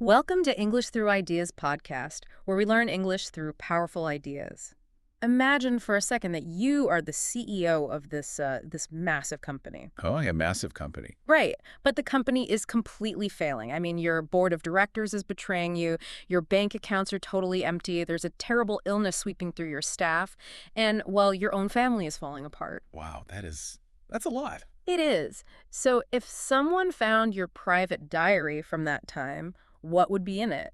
Welcome to English Through Ideas podcast, where we learn English through powerful ideas. Imagine for a second that you are the CEO of this massive company. Oh, yeah, massive company. Right, but the company is completely failing. I mean, your board of directors is betraying you, your bank accounts are totally empty, there's a terrible illness sweeping through your staff, and, well, your own family is falling apart. Wow, that's a lot. It is. So if someone found your private diary from that time, what would be in it?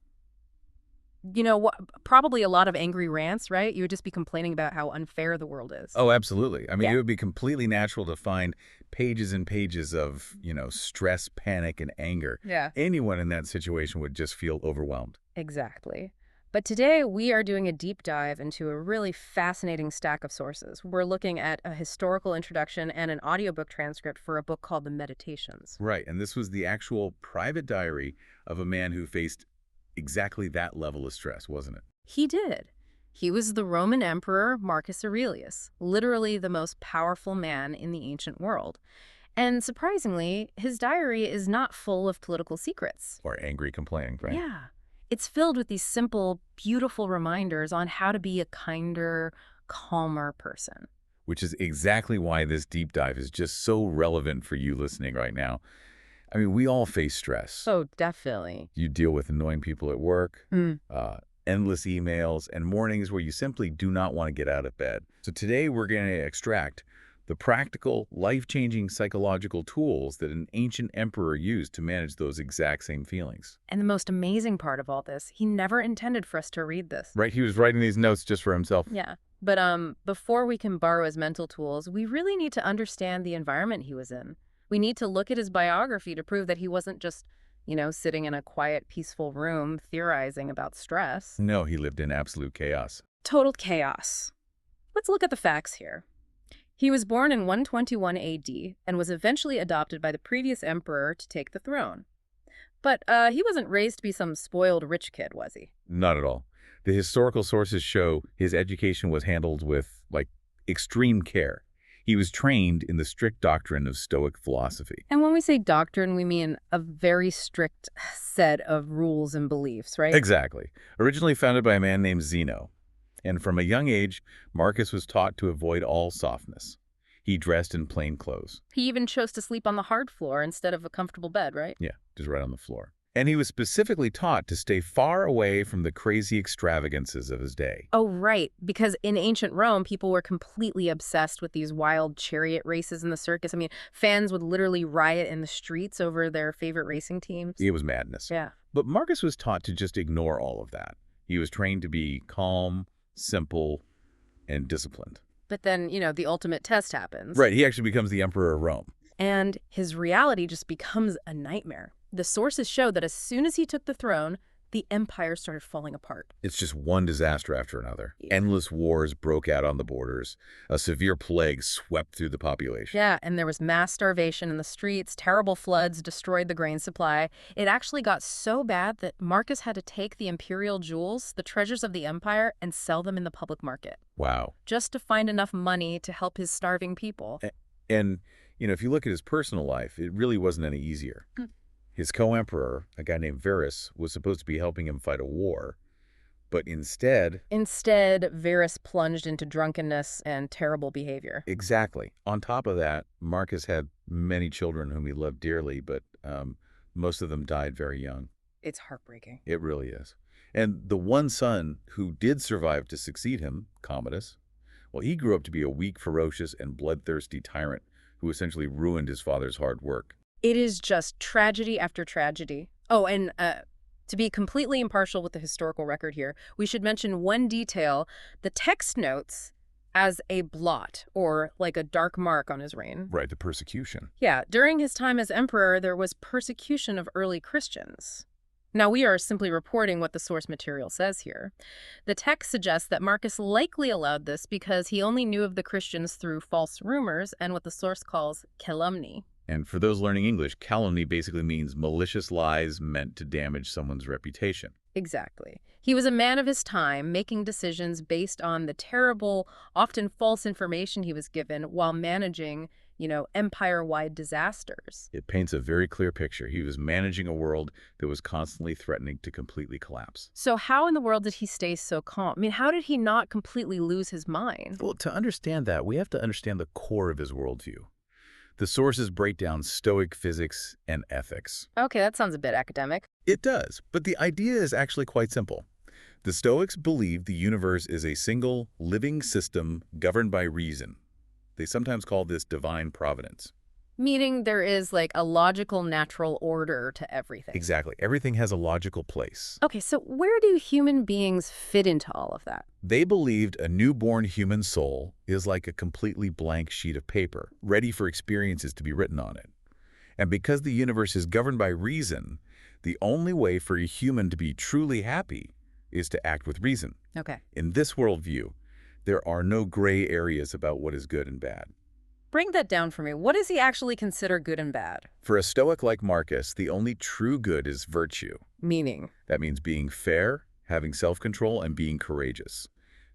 Probably a lot of angry rants, right? You would just be complaining about how unfair the world is. Oh, absolutely. I mean, Yeah. it would be completely natural to find pages and pages of, stress, panic, and anger. Yeah. Anyone in that situation would just feel overwhelmed. Exactly. But today we are doing a deep dive into a really fascinating stack of sources. We're looking at a historical introduction and an audiobook transcript for a book called The Meditations. Right, and this was the actual private diary of a man who faced exactly that level of stress, wasn't it? He did. He was the Roman Emperor Marcus Aurelius, literally the most powerful man in the ancient world. And surprisingly, his diary is not full of political secrets. Or angry complaining, right? Yeah. It's filled with these simple, beautiful reminders on how to be a kinder, calmer person. Which is exactly why this deep dive is just so relevant for you listening right now. I mean, we all face stress. Oh, definitely. You deal with annoying people at work, endless emails, and mornings where you simply do not want to get out of bed. So today we're going to extract the practical, life-changing psychological tools that an ancient emperor used to manage those exact same feelings. And the most amazing part of all this, he never intended for us to read this. Right? He was writing these notes just for himself. Yeah. But before we can borrow his mental tools, we really need to understand the environment he was in. We need to look at his biography to prove that he wasn't just, sitting in a quiet, peaceful room theorizing about stress. No, he lived in absolute chaos. Total chaos. Let's look at the facts here. He was born in 121 AD and was eventually adopted by the previous emperor to take the throne. But he wasn't raised to be some spoiled rich kid, was he? Not at all. The historical sources show his education was handled with, extreme care. He was trained in the strict doctrine of Stoic philosophy. And when we say doctrine, we mean a very strict set of rules and beliefs, right? Exactly. Originally founded by a man named Zeno. And from a young age, Marcus was taught to avoid all softness. He dressed in plain clothes. He even chose to sleep on the hard floor instead of a comfortable bed, right? Yeah, just right on the floor. And he was specifically taught to stay far away from the crazy extravagances of his day. Oh, right. Because in ancient Rome, people were completely obsessed with these wild chariot races in the circus. I mean, fans would literally riot in the streets over their favorite racing teams. It was madness. Yeah. But Marcus was taught to just ignore all of that. He was trained to be calm, simple, and disciplined. But then, the ultimate test happens. Right, he actually becomes the emperor of Rome. And his reality just becomes a nightmare. The sources show that as soon as he took the throne, the empire started falling apart. It's just one disaster after another. Yeah. Endless wars broke out on the borders. A severe plague swept through the population. Yeah, and there was mass starvation in the streets. Terrible floods destroyed the grain supply. It actually got so bad that Marcus had to take the imperial jewels, the treasures of the empire, and sell them in the public market. Wow. Just to find enough money to help his starving people. And, if you look at his personal life, it really wasn't any easier. His co-emperor, a guy named Verus, was supposed to be helping him fight a war. But instead, Verus plunged into drunkenness and terrible behavior. exactly. On top of that, Marcus had many children whom he loved dearly, but most of them died very young. It's heartbreaking. It really is. And the one son who did survive to succeed him, Commodus, well, he grew up to be a weak, ferocious, and bloodthirsty tyrant who essentially ruined his father's hard work. It is just tragedy after tragedy. Oh, and to be completely impartial with the historical record here, we should mention one detail. The text notes as a blot or like a dark mark on his reign. Right, the persecution. Yeah, during his time as emperor, there was persecution of early Christians. Now, we are simply reporting what the source material says here. The text suggests that Marcus likely allowed this because he only knew of the Christians through false rumors and what the source calls calumny. And for those learning English, calumny basically means malicious lies meant to damage someone's reputation. Exactly. He was a man of his time, making decisions based on the terrible, often false information he was given while managing empire-wide disasters. It paints a very clear picture. He was managing a world that was constantly threatening to completely collapse. So how in the world did he stay so calm? I mean, how did he not completely lose his mind? Well, to understand that, we have to understand the core of his worldview. The sources break down Stoic physics and ethics. Okay, that sounds a bit academic. It does, but the idea is actually quite simple. The Stoics believe the universe is a single, living system governed by reason. They sometimes call this divine providence. Meaning there is like a logical, natural order to everything. Exactly. Everything has a logical place. Okay, so where do human beings fit into all of that? They believed a newborn human soul is like a completely blank sheet of paper, ready for experiences to be written on it. And because the universe is governed by reason, the only way for a human to be truly happy is to act with reason. Okay. In this worldview, there are no gray areas about what is good and bad. Break that down for me. What does he actually consider good and bad? For a Stoic like Marcus, the only true good is virtue. Meaning? That means being fair, having self-control, and being courageous.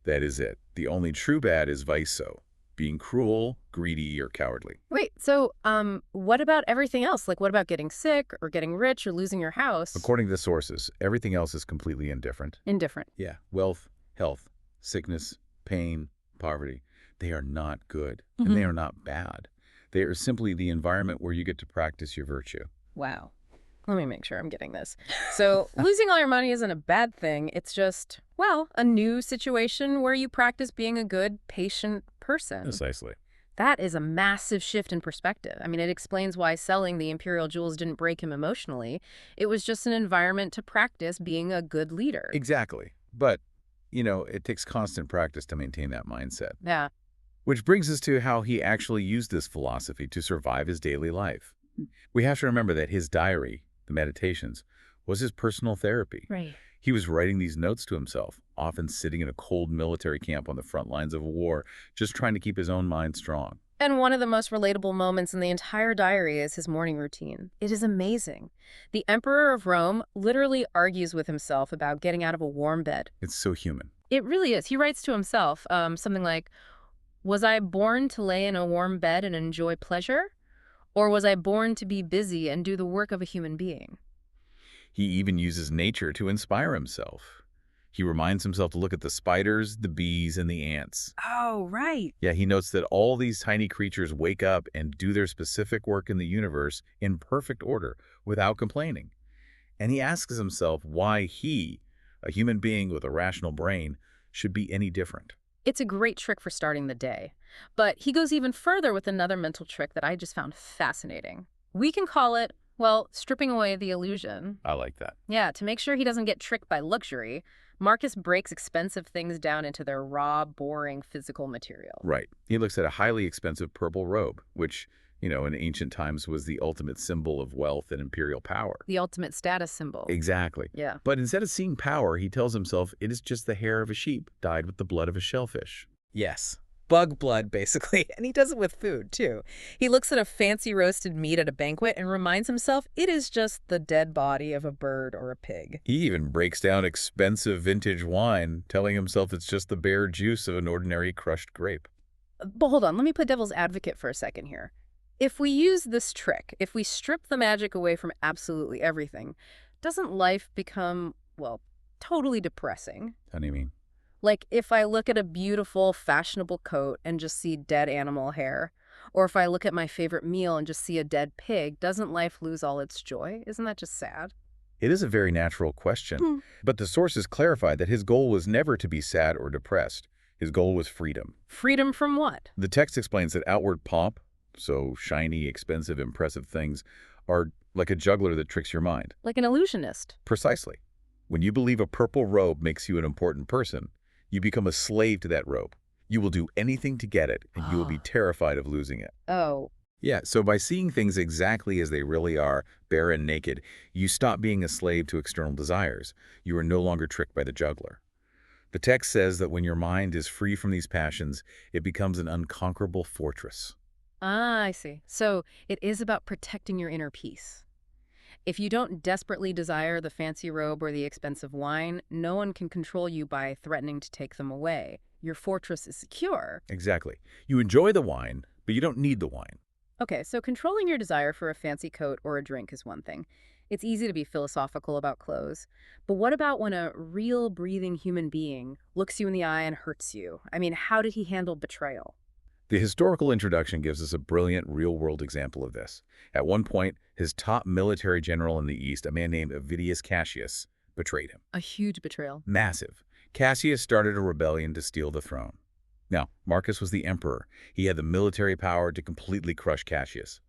That is it. The only true bad is viso, being cruel, greedy, or cowardly. Wait, so what about everything else? Like what about getting sick or getting rich or losing your house? According to the sources, everything else is completely indifferent. Indifferent. Yeah, wealth, health, sickness, pain, poverty, they are not good, and they are not bad. They are simply the environment where you get to practice your virtue. Wow. Let me make sure I'm getting this. So losing all your money isn't a bad thing. It's just, well, a new situation where you practice being a good, patient person. Precisely. That is a massive shift in perspective. I mean, it explains why selling the imperial jewels didn't break him emotionally. It was just an environment to practice being a good leader. Exactly. But, it takes constant practice to maintain that mindset. Yeah. Which brings us to how he actually used this philosophy to survive his daily life. We have to remember that his diary, the meditations, was his personal therapy. Right. He was writing these notes to himself, often sitting in a cold military camp on the front lines of a war, just trying to keep his own mind strong. And one of the most relatable moments in the entire diary is his morning routine. It is amazing. The Emperor of Rome literally argues with himself about getting out of a warm bed. It's so human. It really is. He writes to himself something like, "Was I born to lay in a warm bed and enjoy pleasure? Or was I born to be busy and do the work of a human being?" He even uses nature to inspire himself. He reminds himself to look at the spiders, the bees, and the ants. Oh, right. Yeah, he notes that all these tiny creatures wake up and do their specific work in the universe in perfect order, without complaining. And he asks himself why he, a human being with a rational brain, should be any different. It's a great trick for starting the day. But he goes even further with another mental trick that I just found fascinating. We can call it, well, stripping away the illusion. I like that. Yeah, to make sure he doesn't get tricked by luxury, Marcus breaks expensive things down into their raw, boring physical material. Right. He looks at a highly expensive purple robe, which, in ancient times was the ultimate symbol of wealth and imperial power. The ultimate status symbol. Exactly. Yeah. But instead of seeing power, he tells himself it is just the hair of a sheep dyed with the blood of a shellfish. Yes. Bug blood, basically. And he does it with food, too. He looks at a fancy roasted meat at a banquet and reminds himself it is just the dead body of a bird or a pig. He even breaks down expensive vintage wine, telling himself it's just the bare juice of an ordinary crushed grape. But hold on, let me play devil's advocate for a second here. If we use this trick, if we strip the magic away from absolutely everything, doesn't life become, well, totally depressing? How do you mean? Like if I look at a beautiful, fashionable coat and just see dead animal hair, or if I look at my favorite meal and just see a dead pig, doesn't life lose all its joy? Isn't that just sad? It is a very natural question, but the sources clarify that his goal was never to be sad or depressed. His goal was freedom. Freedom from what? The text explains that outward pomp, so shiny, expensive, impressive things, are like a juggler that tricks your mind. Like an illusionist. Precisely. When you believe a purple robe makes you an important person, you become a slave to that robe. You will do anything to get it, and you will be terrified of losing it. Oh. Yeah, so by seeing things exactly as they really are, bare and naked, you stop being a slave to external desires. You are no longer tricked by the juggler. The text says that when your mind is free from these passions, it becomes an unconquerable fortress. Ah, I see. So it is about protecting your inner peace. If you don't desperately desire the fancy robe or the expensive wine, no one can control you by threatening to take them away. Your fortress is secure. Exactly. You enjoy the wine, but you don't need the wine. Okay, so controlling your desire for a fancy coat or a drink is one thing. It's easy to be philosophical about clothes. But what about when a real breathing human being looks you in the eye and hurts you? I mean, how did he handle betrayal? The historical introduction gives us a brilliant real-world example of this. At one point, his top military general in the East, a man named Avidius Cassius, betrayed him. A huge betrayal. Massive. Cassius started a rebellion to steal the throne. Now, Marcus was the emperor. He had the military power to completely crush Cassius.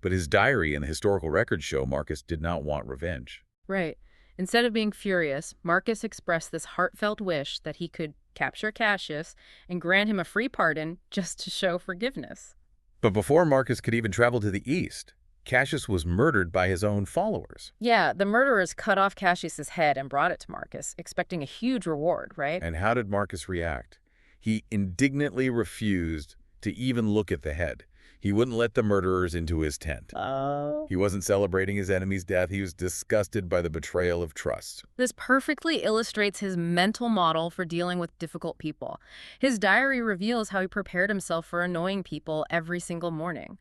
But his diary and the historical records show Marcus did not want revenge. Right. Instead of being furious, Marcus expressed this heartfelt wish that he could capture Cassius and grant him a free pardon just to show forgiveness. But before Marcus could even travel to the east, Cassius was murdered by his own followers. Yeah, the murderers cut off Cassius's head and brought it to Marcus, expecting a huge reward, right? And how did Marcus react? He indignantly refused to even look at the head. He wouldn't let the murderers into his tent. Oh. He wasn't celebrating his enemy's death. He was disgusted by the betrayal of trust. This perfectly illustrates his mental model for dealing with difficult people. His diary reveals how he prepared himself for annoying people every single morning.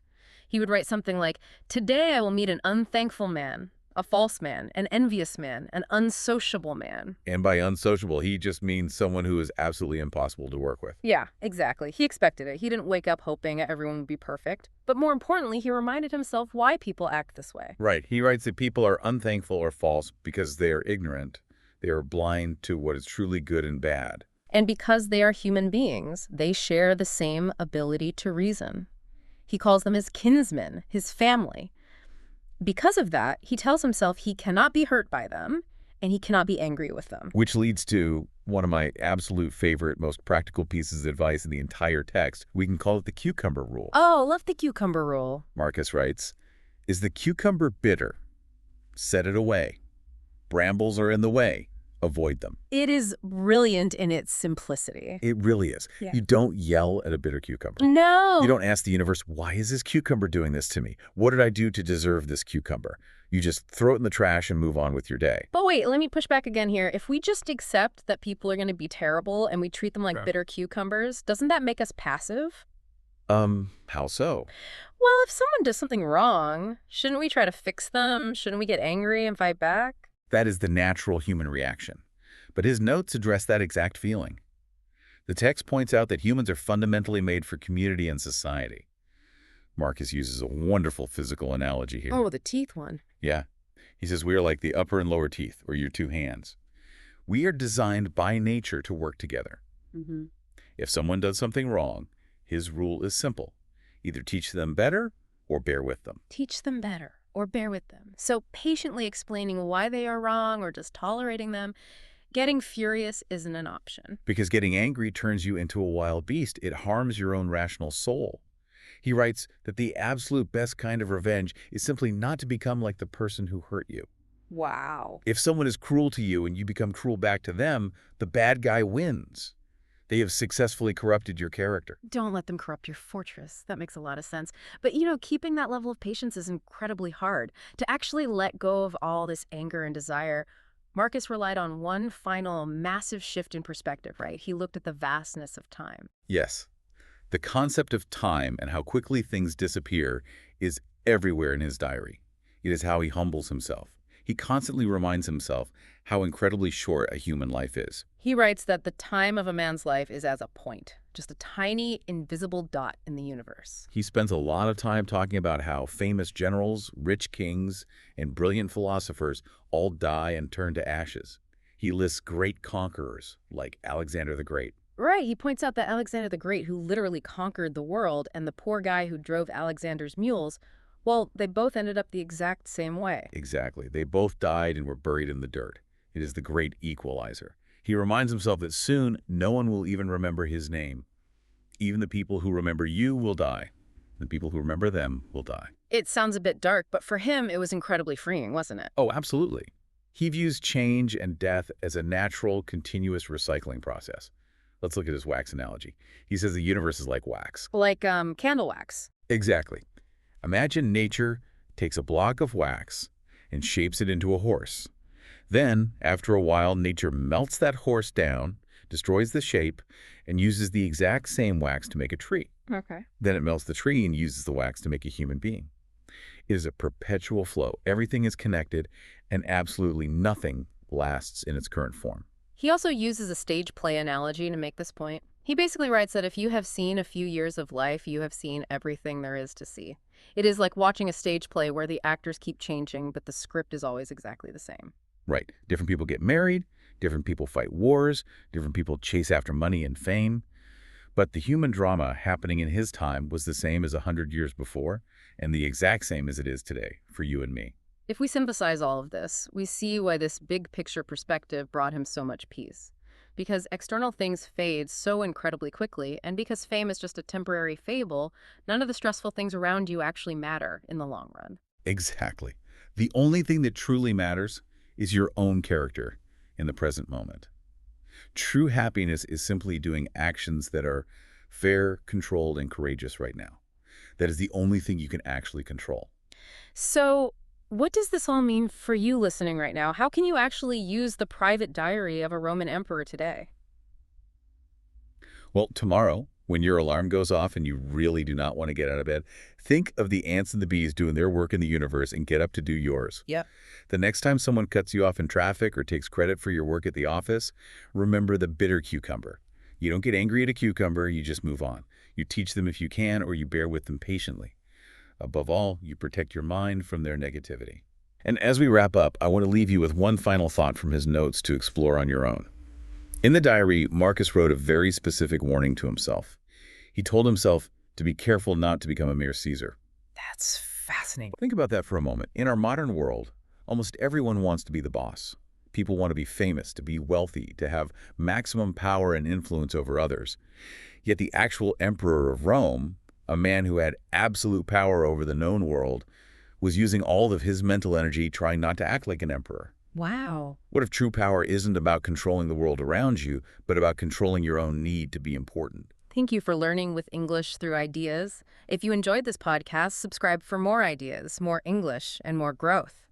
He would write something like, "Today I will meet an unthankful man, a false man, an envious man, an unsociable man." And by unsociable, he just means someone who is absolutely impossible to work with. Yeah, exactly. He expected it. He didn't wake up hoping everyone would be perfect. But more importantly, he reminded himself why people act this way. Right. He writes that people are unthankful or false because they are ignorant. They are blind to what is truly good and bad. And because they are human beings, they share the same ability to reason. He calls them his kinsmen, his family. Because of that, he tells himself he cannot be hurt by them and he cannot be angry with them. Which leads to one of my absolute favorite, most practical pieces of advice in the entire text. We can call it the cucumber rule. Oh, love the cucumber rule. Marcus writes, "Is the cucumber bitter? Set it away. Brambles are in the way. Avoid them." It is brilliant in its simplicity. It really is. Yeah. You don't yell at a bitter cucumber. No. You don't ask the universe, why is this cucumber doing this to me? What did I do to deserve this cucumber? You just throw it in the trash and move on with your day. But wait, let me push back again here. If we just accept that people are going to be terrible and we treat them like Okay. bitter cucumbers, doesn't that make us passive? How so? Well, if someone does something wrong, shouldn't we try to fix them? Shouldn't we get angry and fight back? That is the natural human reaction. But his notes address that exact feeling. The text points out that humans are fundamentally made for community and society. Marcus uses a wonderful physical analogy here. Oh, the teeth one. Yeah. He says we are like the upper and lower teeth, or your two hands. We are designed by nature to work together. Mm-hmm. If someone does something wrong, his rule is simple. Either teach them better or bear with them. Teach them better or bear with them. So patiently explaining why they are wrong or just tolerating them. Getting furious isn't an option. Because getting angry turns you into a wild beast. It harms your own rational soul. He writes that the absolute best kind of revenge is simply not to become like the person who hurt you. Wow. If someone is cruel to you and you become cruel back to them, the bad guy wins. They have successfully corrupted your character. Don't let them corrupt your fortress. That makes a lot of sense. But, you know, keeping that level of patience is incredibly hard. To actually let go of all this anger and desire, Marcus relied on one final massive shift in perspective, right? He looked at the vastness of time. Yes. The concept of time and how quickly things disappear is everywhere in his diary. It is how he humbles himself. He constantly reminds himself how incredibly short a human life is. He writes that the time of a man's life is as a point, just a tiny, invisible dot in the universe. He spends a lot of time talking about how famous generals, rich kings, and brilliant philosophers all die and turn to ashes. He lists great conquerors like Alexander the Great. Right, he points out that Alexander the Great, who literally conquered the world, and the poor guy who drove Alexander's mules, well, they both ended up the exact same way. Exactly. They both died and were buried in the dirt. It is the great equalizer. He reminds himself that soon no one will even remember his name. Even the people who remember you will die. The people who remember them will die. It sounds a bit dark, but for him, it was incredibly freeing, wasn't it? Oh, absolutely. He views change and death as a natural, continuous recycling process. Let's look at his wax analogy. He says the universe is like wax. Like candle wax. Exactly. Imagine nature takes a block of wax and shapes it into a horse. Then, after a while, nature melts that horse down, destroys the shape, and uses the exact same wax to make a tree. Okay. Then it melts the tree and uses the wax to make a human being. It is a perpetual flow. Everything is connected, and absolutely nothing lasts in its current form. He also uses a stage play analogy to make this point. He basically writes that if you have seen a few years of life, you have seen everything there is to see. It is like watching a stage play where the actors keep changing, but the script is always exactly the same. Right. Different people get married, different people fight wars, different people chase after money and fame. But the human drama happening in his time was the same as 100 years before, and the exact same as it is today for you and me. If we synthesize all of this, we see why this big picture perspective brought him so much peace. Because external things fade so incredibly quickly, and because fame is just a temporary fable, none of the stressful things around you actually matter in the long run. Exactly. The only thing that truly matters is your own character in the present moment. True happiness is simply doing actions that are fair, controlled, and courageous right now. That is the only thing you can actually control. So, what does this all mean for you listening right now? How can you actually use the private diary of a Roman emperor today? Well, tomorrow, when your alarm goes off and you really do not want to get out of bed, think of the ants and the bees doing their work in the universe and get up to do yours. Yep. The next time someone cuts you off in traffic or takes credit for your work at the office, remember the bitter cucumber. You don't get angry at a cucumber, you just move on. You teach them if you can, or you bear with them patiently. Above all, you protect your mind from their negativity. And as we wrap up, I want to leave you with one final thought from his notes to explore on your own. In the diary, Marcus wrote a very specific warning to himself. He told himself to be careful not to become a mere Caesar. That's fascinating. Think about that for a moment. In our modern world, almost everyone wants to be the boss. People want to be famous, to be wealthy, to have maximum power and influence over others. Yet the actual emperor of Rome, a man who had absolute power over the known world, was using all of his mental energy trying not to act like an emperor. Wow. What if true power isn't about controlling the world around you, but about controlling your own need to be important? Thank you for learning with English through ideas. If you enjoyed this podcast, subscribe for more ideas, more English, and more growth.